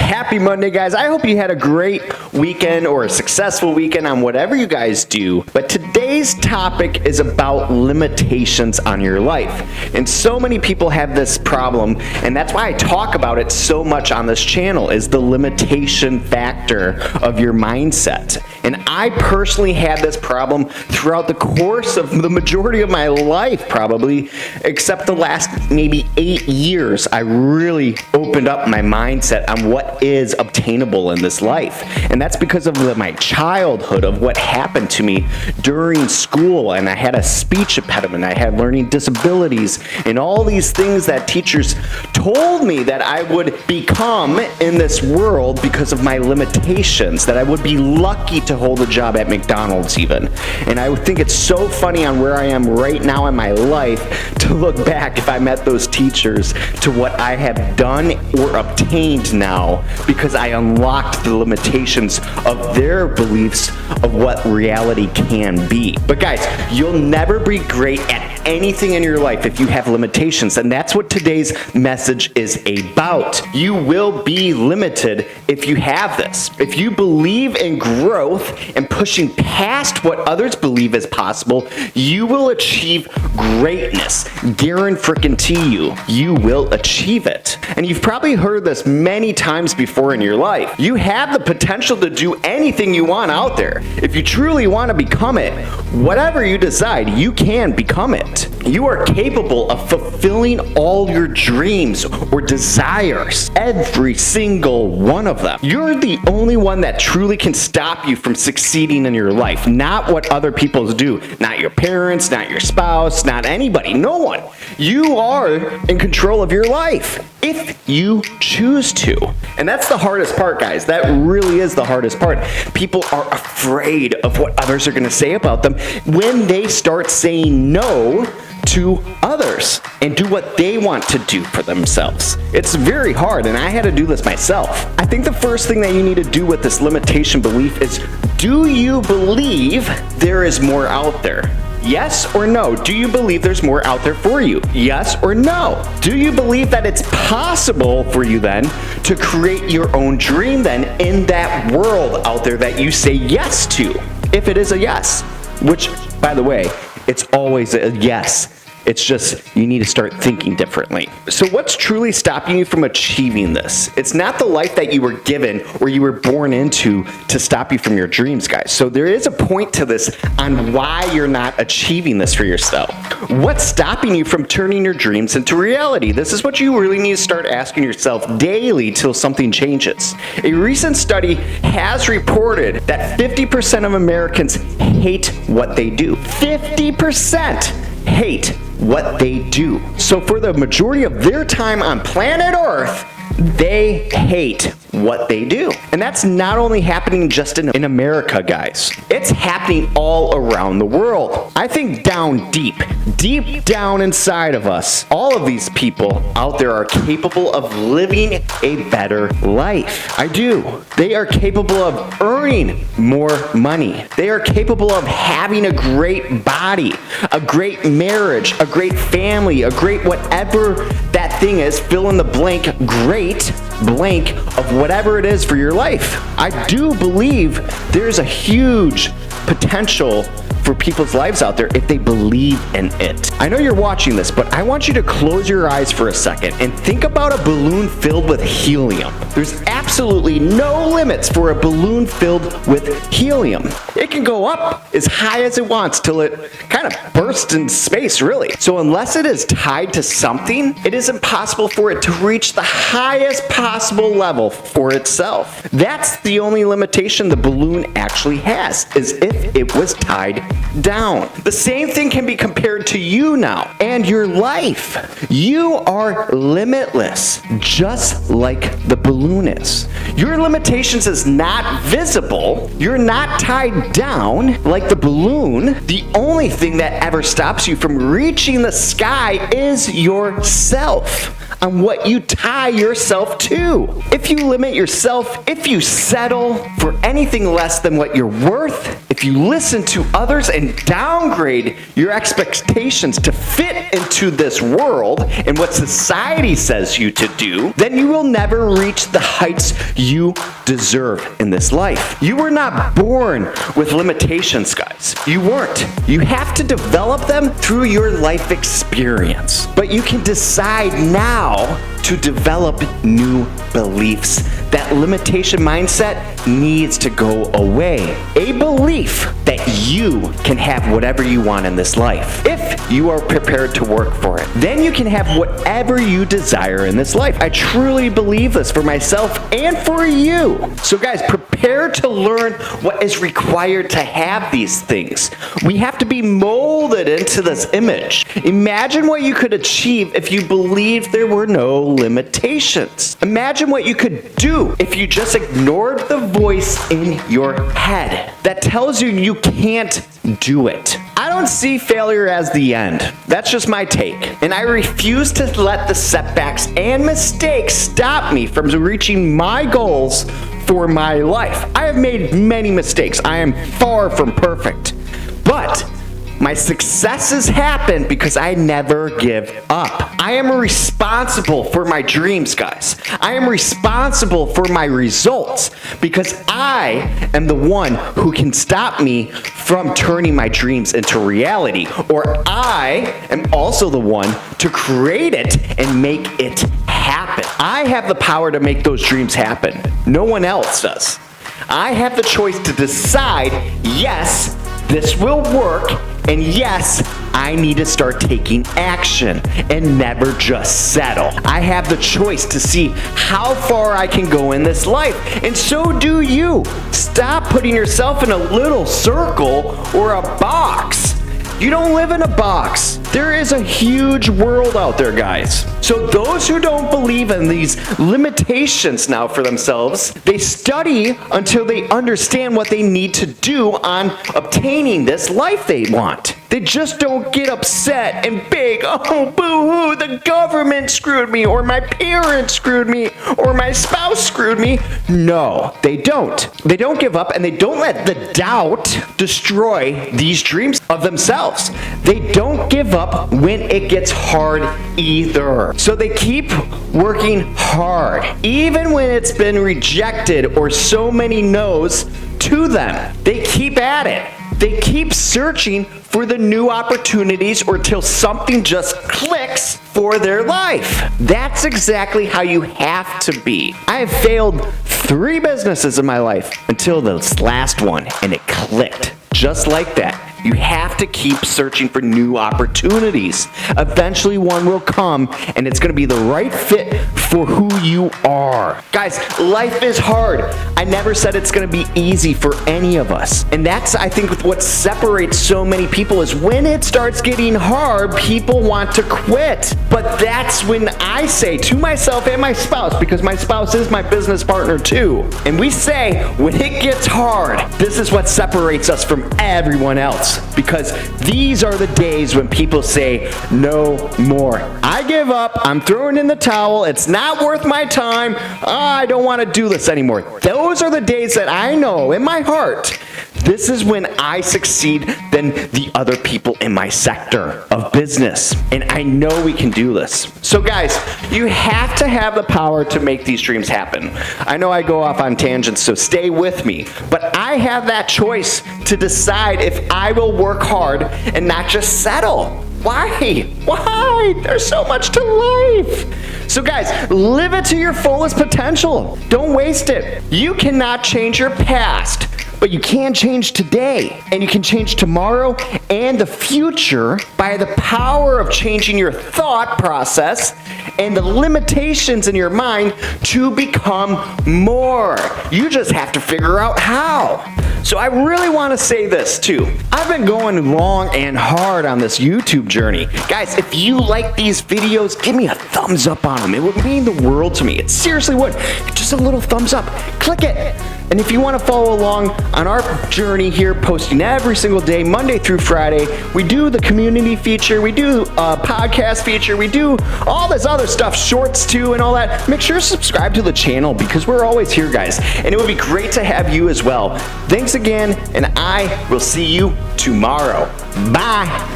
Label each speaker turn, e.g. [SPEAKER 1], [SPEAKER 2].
[SPEAKER 1] Happy Monday, guys. I hope you had a great weekend or a successful weekend on whatever you guys do. But today's topic is about limitations on your life. And so many people have this problem, and that's why I talk about it so much on this channel, is the limitation factor of your mindset. And I personally had this problem throughout the course of the majority of my life, probably, except the last maybe 8 years. I really opened up my mindset on what is obtainable in this life. And that's because of my childhood, of what happened to me during school. And I had a speech impediment, I had learning disabilities, and all these things that teachers told me that I would become in this world because of my limitations, that I would be lucky to hold a job at McDonald's even. And I would think it's so funny on where I am right now in my life to look back, if I met those teachers, to what I have done or obtained now because I unlocked the limitations of their beliefs of what reality can be. But guys, you'll never be great at anything in your life if you have limitations, and that's what today's message is about. You will be limited if you have this. If you believe in growth and pushing past what others believe is possible, you will achieve greatness. Guarantee you will achieve it. And you've probably heard this many times before in your life. You have the potential to do anything you want out there. If you truly want to become it, whatever you decide, you can become it. You are capable of fulfilling all your dreams or desires, every single one of them. You're the only one that truly can stop you from succeeding in your life, not what other people do, not your parents, not your spouse, not anybody, no one. You are in control of your life if you choose to. And that's the hardest part, guys. That really is the hardest part. People are afraid of what others are going to say about them when they start saying no to others and do what they want to do for themselves. It's very hard, and I had to do this myself. I think the first thing that you need to do with this limitation belief is, do you believe there is more out there? Yes or no? Do you believe there's more out there for you? Yes or no? Do you believe that it's possible for you then to create your own dream then in that world out there that you say yes to? If it is a yes, which, by the way, it's always a yes. It's just you need to start thinking differently. So what's truly stopping you from achieving this? It's not the life that you were given or you were born into to stop you from your dreams, guys. So there is a point to this on why you're not achieving this for yourself. What's stopping you from turning your dreams into reality? This is what you really need to start asking yourself daily till something changes. A recent study has reported that 50% of Americans hate what they do. 50% hate what they do. So for the majority of their time on planet Earth, they hate what they do. And that's not only happening just in America, guys. It's happening all around the world. I think deep down inside of us, all of these people out there are capable of living a better life. I do. They are capable of earning more money. They are capable of having a great body, a great marriage, a great family, a great whatever that thing is, fill in the blank, great blank of whatever it is for your life. I do believe there's a huge potential for people's lives out there if they believe in it. I know you're watching this, but I want you to close your eyes for a second and think about a balloon filled with helium. There's absolutely no limits for a balloon filled with helium. It can go up as high as it wants till it kind of bursts in space, really. So unless it is tied to something, it is impossible for it to reach the highest possible level for itself. That's the only limitation the balloon actually has, is if it was tied down. The same thing can be compared to you now and your life. You are limitless, just like the balloon is. Your limitations is not visible. You're not tied down like the balloon. The only thing that ever stops you from reaching the sky is yourself, on what you tie yourself to. If you limit yourself, if you settle for anything less than what you're worth, if you listen to others and downgrade your expectations to fit into this world and what society says you to do, then you will never reach the heights you deserve in this life. You were not born with limitations, guys. You weren't. You have to develop them through your life experience. But you can decide now to develop new beliefs. That limitation mindset needs to go away. A belief that you can have whatever you want in this life if you are prepared to work for it. Then you can have whatever you desire in this life. I truly believe this for myself and for you. So guys, prepare to learn what is required to have these things. We have to be molded into this image. Imagine what you could achieve if you believed there were no limitations. Imagine what you could do if you just ignored the voice in your head that tells you you can't do it. I don't see failure as the end. That's just my take. And I refuse to let the setbacks and mistakes stop me from reaching my goals for my life. I have made many mistakes. I am far from perfect. But my successes happen because I never give up. I am responsible for my dreams, guys. I am responsible for my results because I am the one who can stop me from turning my dreams into reality. Or I am also the one to create it and make it happen. I have the power to make those dreams happen. No one else does. I have the choice to decide, yes, this will work, and yes, I need to start taking action and never just settle. I have the choice to see how far I can go in this life, and so do you. Stop putting yourself in a little circle or a box. You don't live in a box. There is a huge world out there, guys. So those who don't believe in these limitations now for themselves, they study until they understand what they need to do on obtaining this life they want. They just don't get upset and beg, oh, boo-hoo, the government screwed me, or my parents screwed me, or my spouse screwed me. No, they don't. They don't give up, and they don't let the doubt destroy these dreams of themselves. They don't give up when it gets hard either. So they keep working hard, even when it's been rejected or so many no's to them. They keep at it. They keep searching for the new opportunities or till something just clicks for their life. That's exactly how you have to be. I have failed 3 businesses in my life until this last one, and it clicked. Just like that. You have to keep searching for new opportunities. Eventually one will come, and it's going to be the right fit for who you are. Guys, life is hard. I never said it's going to be easy for any of us. And that's, I think, what separates so many people is when it starts getting hard, people want to quit. But that's when I say to myself and my spouse, because my spouse is my business partner too, and we say, when it gets hard, this is what separates us from everyone else. Because these are the days when people say, no more. I give up. I'm throwing in the towel. It's not worth my time. I don't want to do this anymore. Those are the days that I know in my heart, this is when I succeed than the other people in my sector of business. And I know we can do this. So guys, you have to have the power to make these dreams happen. I know I go off on tangents, so stay with me. But I have that choice to decide if I will work hard and not just settle. Why? Why? There's so much to life. So guys, live it to your fullest potential. Don't waste it. You cannot change your past, but you can change today, and you can change tomorrow and the future by the power of changing your thought process and the limitations in your mind to become more. You just have to figure out how. So I really want to say this too. I've been going long and hard on this YouTube journey. Guys, if you like these videos, give me a thumbs up on them. It would mean the world to me. It seriously would. Just a little thumbs up. Click it. And if you want to follow along on our journey here, posting every single day, Monday through Friday, we do the community feature, we do a podcast feature, we do all this other stuff, shorts too and all that. Make sure to subscribe to the channel because we're always here, guys. And it would be great to have you as well. Thanks again, and I will see you tomorrow. Bye.